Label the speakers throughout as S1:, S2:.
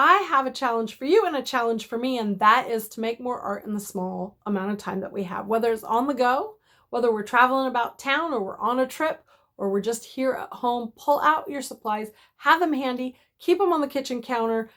S1: I have a challenge for you and a challenge for me, and that is to make more art in the small amount of time that we have, whether it's on the go, whether we're traveling about town or we're on a trip or we're just here at home. Pull out your supplies, have them handy, keep them on the kitchen counter.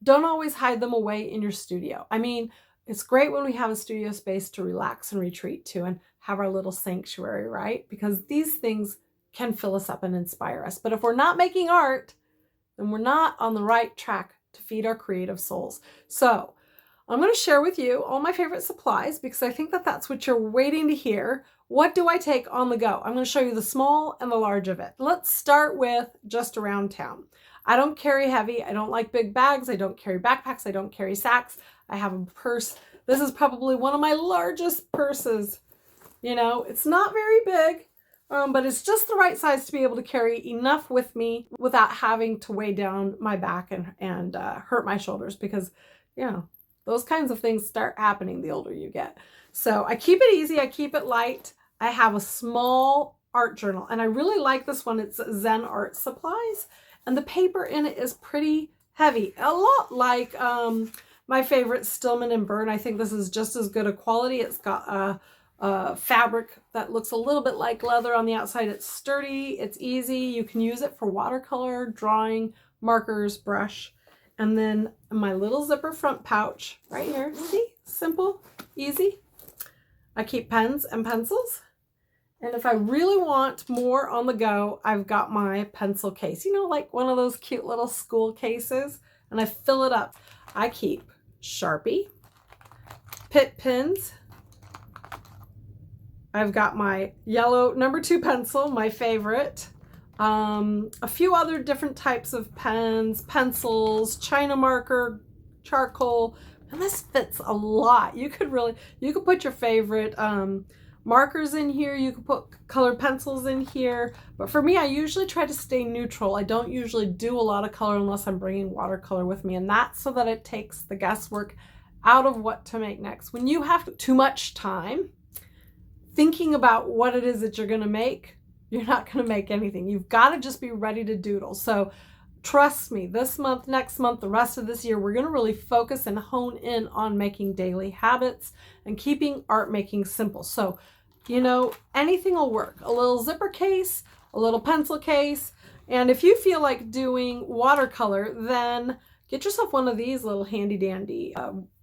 S1: Don't always hide them away in your studio. I mean, it's great when we have a studio space to relax and retreat to and have our little sanctuary, right? Because these things can fill us up and inspire us. But if we're not making art, then we're not on the right track to feed our creative souls. So I'm going to share with you all my favorite supplies because I think that that's what you're waiting to hear. What do I take on the go? I'm going to show you the small and the large of it. Let's start with just around town. I don't carry heavy. I don't like big bags. I don't carry backpacks. I don't carry sacks. I have a purse. This is probably one of my largest purses. You know, it's not very big, but it's just the right size to be able to carry enough with me without having to weigh down my back and hurt my shoulders because, you know, those kinds of things start happening the older you get. So I keep it easy. I keep it light. I have a small art journal and I really like this one. It's Zen Art Supplies and the paper in it is pretty heavy. A lot like my favorite Stillman and Bird. I think this is just as good a quality. It's got fabric that looks a little bit like leather on the outside. It's sturdy, it's easy. You can use it for watercolor, drawing, markers, brush. And then my little zipper front pouch right here. See, simple, easy. I keep pens and pencils. And if I really want more on the go, I've got my pencil case, you know, like one of those cute little school cases, and I fill it up. I keep Sharpie, Pitt pens. I've got my yellow #2 pencil, my favorite. A few other different types of pens, pencils, China marker, charcoal, and this fits a lot. You could put your favorite markers in here. You could put colored pencils in here. But for me, I usually try to stay neutral. I don't usually do a lot of color unless I'm bringing watercolor with me. And that's so that it takes the guesswork out of what to make next. When you have too much time thinking about what it is that you're going to make, you're not going to make anything. You've got to just be ready to doodle. So trust me, this month, next month, the rest of this year, we're going to really focus and hone in on making daily habits and keeping art making simple. So, you know, anything will work. A little zipper case, a little pencil case. And if you feel like doing watercolor, then get yourself one of these little handy dandy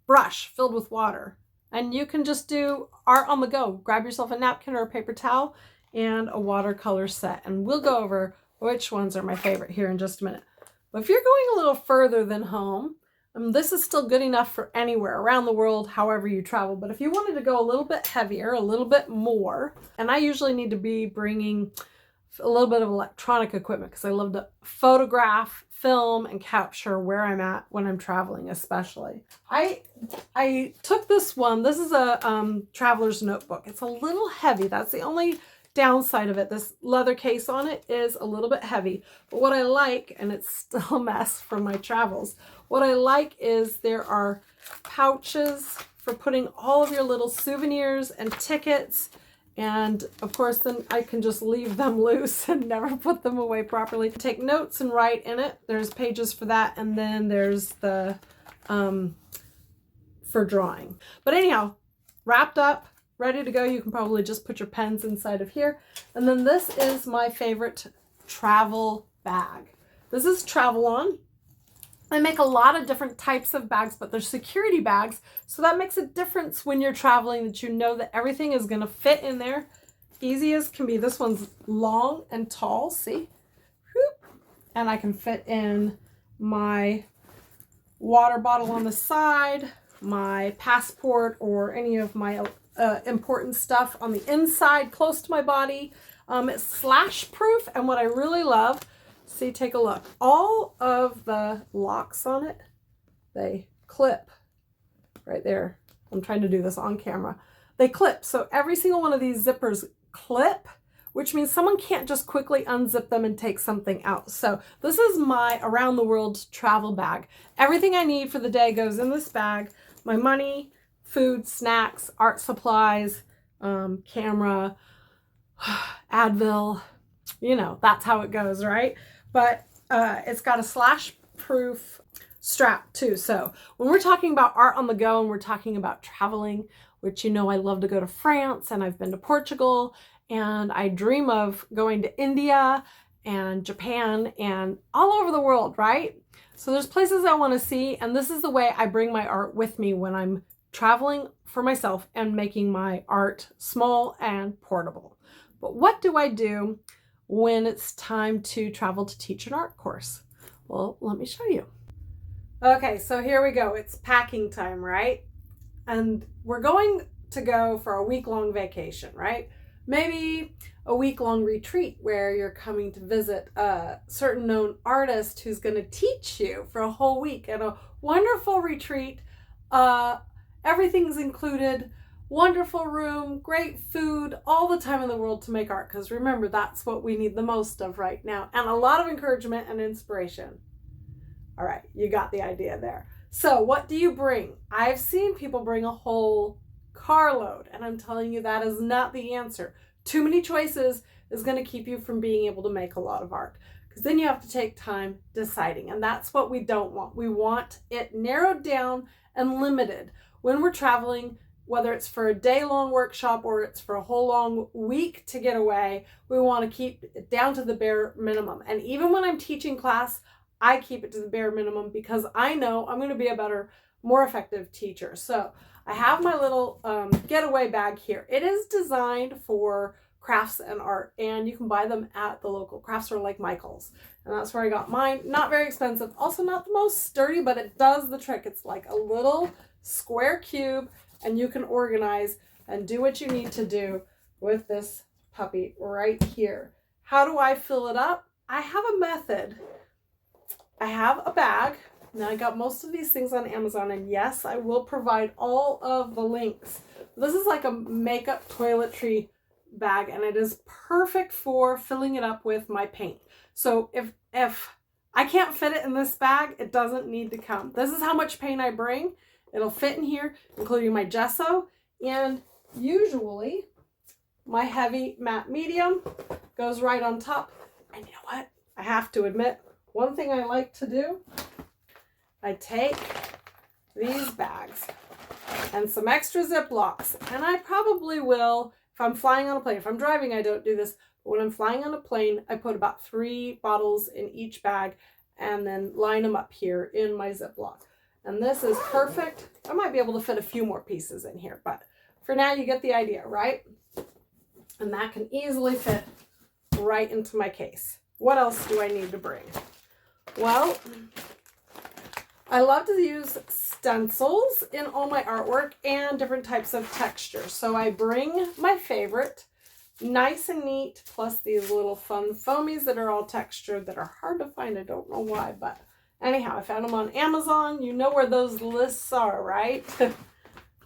S1: brush filled with water. And you can just do art on the go. Grab yourself a napkin or a paper towel and a watercolor set. And we'll go over which ones are my favorite here in just a minute. But if you're going a little further than home, this is still good enough for anywhere around the world, however you travel. But if you wanted to go a little bit heavier, a little bit more, and I usually need to be bringing a little bit of electronic equipment because I love to photograph, film, and capture where I'm at when I'm traveling, especially. I took this one. This is a traveler's notebook. It's a little heavy. That's the only downside of it. This leather case on it is a little bit heavy, but what I like, and it's still a mess from my travels, what I like is there are pouches for putting all of your little souvenirs and tickets, and of course then I can just leave them loose and never put them away properly. Take notes and write in it. There's pages for that, and then there's the for drawing. But anyhow, wrapped up, ready to go. You can probably just put your pens inside of here. And then this is my favorite travel bag. This is Travel On. I make a lot of different types of bags, but they're security bags. So that makes a difference when you're traveling, that you know that everything is going to fit in there. Easy as can be. This one's long and tall, see? Whoop. And I can fit in my water bottle on the side, my passport, or any of my important stuff on the inside close to my body. It's slash proof, and what I really love, see, take a look, all of the locks on it, they clip right there. I'm trying to do this on camera. They clip, so every single one of these zippers clip, which means someone can't just quickly unzip them and take something out. So this is my around the world travel bag. Everything I need for the day goes in this bag. My money, food, snacks, art supplies, camera, Advil, you know, that's how it goes, right? But it's got a slash proof strap too. So when we're talking about art on the go and we're talking about traveling, which you know I love to go to France and I've been to Portugal and I dream of going to India and Japan and all over the world, right? So there's places I want to see, and this is the way I bring my art with me when I'm traveling for myself and making my art small and portable. But what do I do when it's time to travel to teach an art course? Well, let me show you. Okay, so here we go. It's packing time, right? And we're going to go for a week-long vacation, right? Maybe a week-long retreat where you're coming to visit a certain known artist who's going to teach you for a whole week at a wonderful retreat. Everything's included, wonderful room, great food, all the time in the world to make art. Because remember, that's what we need the most of right now. And a lot of encouragement and inspiration. All right, you got the idea there. So what do you bring? I've seen people bring a whole carload, and I'm telling you that is not the answer. Too many choices is going to keep you from being able to make a lot of art, because then you have to take time deciding, and that's what we don't want. We want it narrowed down and limited. When we're traveling, whether it's for a day-long workshop or it's for a whole long week to get away, we want to keep it down to the bare minimum. And even when I'm teaching class, I keep it to the bare minimum because I know I'm going to be a better, more effective teacher. So I have my little getaway bag here. It is designed for crafts and art, and you can buy them at the local craft store like Michael's. And that's where I got mine. Not very expensive. Also not the most sturdy, but it does the trick. It's like a little square cube, and you can organize and do what you need to do with this puppy right here. How do I fill it up? I have a method. I have a bag. Now I got most of these things on Amazon, and yes, I will provide all of the links. This is like a makeup toiletry bag, and it is perfect for filling it up with my paint. So if I can't fit it in this bag, it doesn't need to come. This is how much paint I bring. It'll fit in here, including my gesso, and usually my heavy matte medium goes right on top. And you know what? I have to admit, one thing I like to do, I take these bags and some extra Ziplocs, and I probably will, if I'm flying on a plane. If I'm driving, I don't do this, but when I'm flying on a plane, I put about 3 bottles in each bag and then line them up here in my Ziploc. And this is perfect. I might be able to fit a few more pieces in here, but for now you get the idea, right? And that can easily fit right into my case. What else do I need to bring? Well, I love to use stencils in all my artwork and different types of textures. So I bring my favorite, nice and neat, plus these little fun foamies that are all textured that are hard to find. I don't know why, but anyhow, I found them on Amazon. You know where those lists are, right? Fit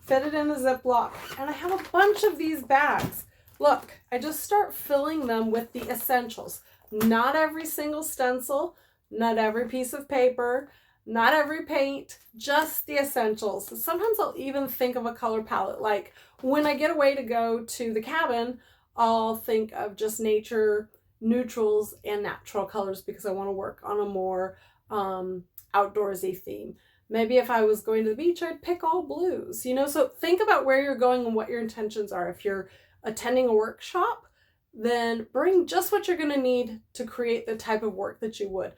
S1: it in a Ziploc. And I have a bunch of these bags. Look, I just start filling them with the essentials. Not every single stencil, not every piece of paper, not every paint, just the essentials. Sometimes I'll even think of a color palette. Like when I get away to go to the cabin, I'll think of just nature, neutrals, and natural colors because I want to work on a more outdoorsy theme. Maybe if I was going to the beach, I'd pick all blues, you know? So think about where you're going and what your intentions are. If you're attending a workshop, then bring just what you're going to need to create the type of work that you would.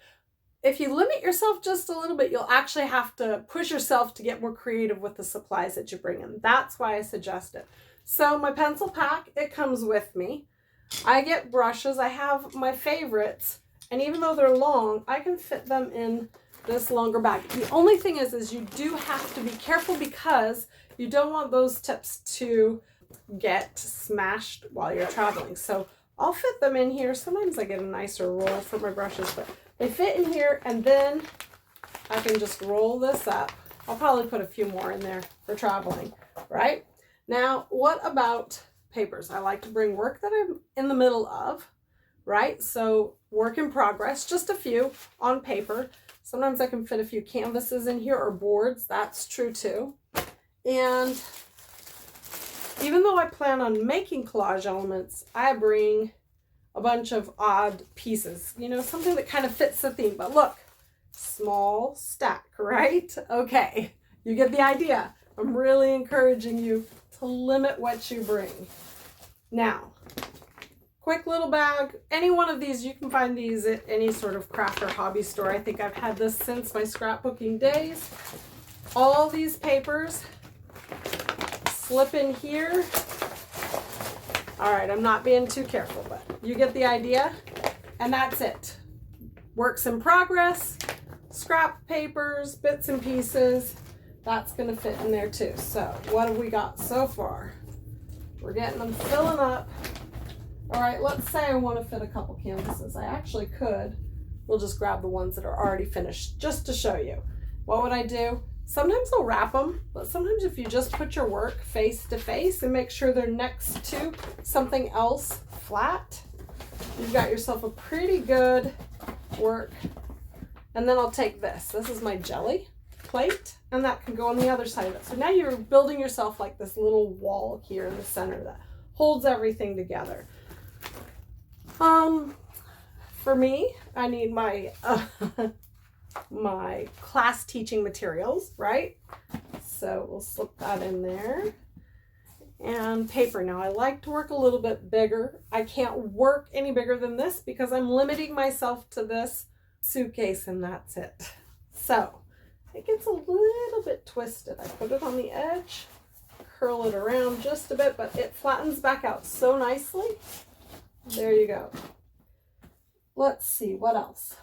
S1: If you limit yourself just a little bit, you'll actually have to push yourself to get more creative with the supplies that you bring in. That's why I suggest it. So my pencil pack, it comes with me. I get brushes. I have my favorites, and even though they're long, I can fit them in this longer bag. The only thing is you do have to be careful because you don't want those tips to get smashed while you're traveling. So I'll fit them in here. Sometimes I get a nicer roll for my brushes, but they fit in here, and then I can just roll this up. I'll probably put a few more in there for traveling, right? Now, what about papers? I like to bring work that I'm in the middle of, right? So work in progress, just a few on paper. Sometimes I can fit a few canvases in here or boards. That's true too. And even though I plan on making collage elements, I bring a bunch of odd pieces, you know, something that kind of fits the theme. But look, small stack, right? Okay, you get the idea. I'm really encouraging you to limit what you bring. Now, quick little bag. Any one of these, you can find these at any sort of craft or hobby store. I think I've had this since my scrapbooking days. All these papers slip in here. All right, I'm not being too careful, but you get the idea. And that's it. Works in progress, scrap papers, bits and pieces. That's gonna fit in there too. So what have we got so far? We're getting them filling up. All right, let's say I want to fit a couple canvases. I actually could. We'll just grab the ones that are already finished just to show you. What would I do? Sometimes I'll wrap them, but sometimes if you just put your work face to face and make sure they're next to something else flat, you've got yourself a pretty good work. And then I'll take this. This is my jelly plate, and that can go on the other side of it. So now you're building yourself like this little wall here in the center that holds everything together. For me, I need my my class teaching materials, right? So we'll slip that in there. And paper. Now I like to work a little bit bigger. I can't work any bigger than this because I'm limiting myself to this suitcase, and that's it. So it gets a little bit twisted. I put it on the edge, curl it around just a bit, but it flattens back out so nicely. There you go. Let's see, what else?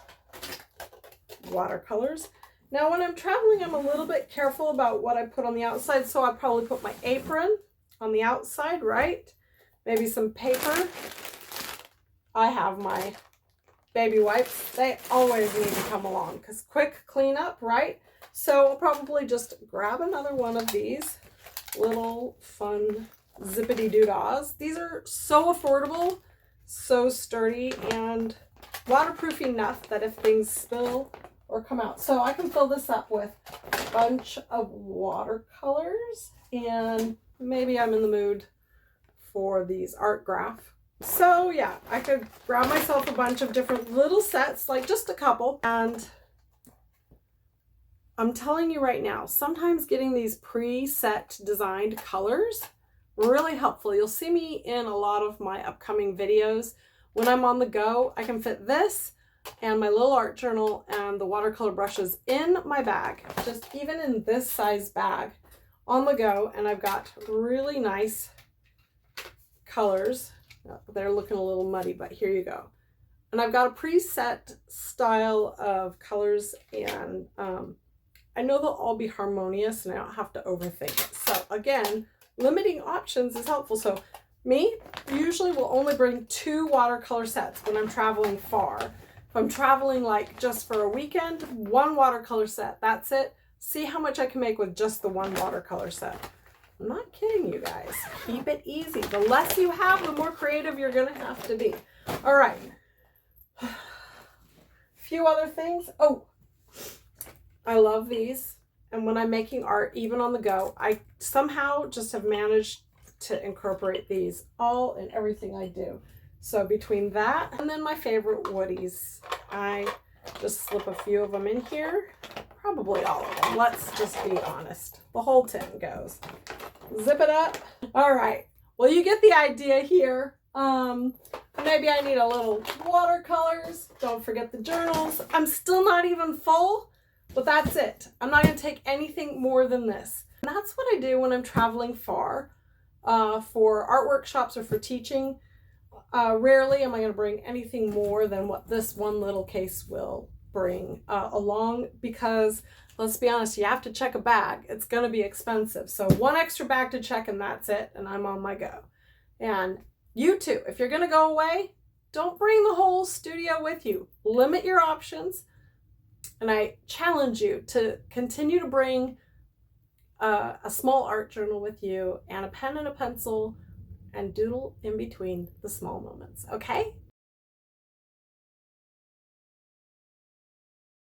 S1: Watercolors. Now when I'm traveling, I'm a little bit careful about what I put on the outside, so I probably put my apron on the outside, right? Maybe some paper. I have my baby wipes. They always need to come along because quick cleanup, right? So I'll probably just grab another one of these little fun zippity doodahs. These are so affordable, so sturdy, and waterproof enough that if things spill or come out. So I can fill this up with a bunch of watercolors, and maybe I'm in the mood for these art graph. So yeah, I could grab myself a bunch of different little sets, like just a couple. And I'm telling you right now, sometimes getting these preset designed colors really helpful. You'll see me in a lot of my upcoming videos. When I'm on the go, I can fit this and my little art journal and the watercolor brushes in my bag, just even in this size bag on the go. And I've got really nice colors. They're looking a little muddy, but here you go. And I've got a preset style of colors, and I know they'll all be harmonious and I don't have to overthink it. So again, limiting options is helpful. So me, usually will only bring 2 watercolor sets when I'm traveling far. If I'm traveling like just for a weekend, 1 watercolor set, that's it. See how much I can make with just the 1 watercolor set. I'm not kidding you guys. Keep it easy. The less you have, the more creative you're gonna have to be. All right. A few other things. Oh, I love these. And when I'm making art, even on the go, I somehow just have managed to incorporate these all in everything I do. So between that and then my favorite woodies, I just slip a few of them in here. Probably all of them. Let's just be honest. The whole tin goes. Zip it up. All right. Well, you get the idea here. Maybe I need a little watercolors. Don't forget the journals. I'm still not even full, but that's it. I'm not going to take anything more than this. And that's what I do when I'm traveling far for art workshops or for teaching. Rarely am I going to bring anything more than what this one little case will bring along, because let's be honest, you have to check a bag. It's going to be expensive. So 1 extra bag to check and that's it. And I'm on my go. And you too, if you're going to go away, don't bring the whole studio with you. Limit your options. And I challenge you to continue to bring a small art journal with you and a pen and a pencil and doodle in between the small moments. Okay?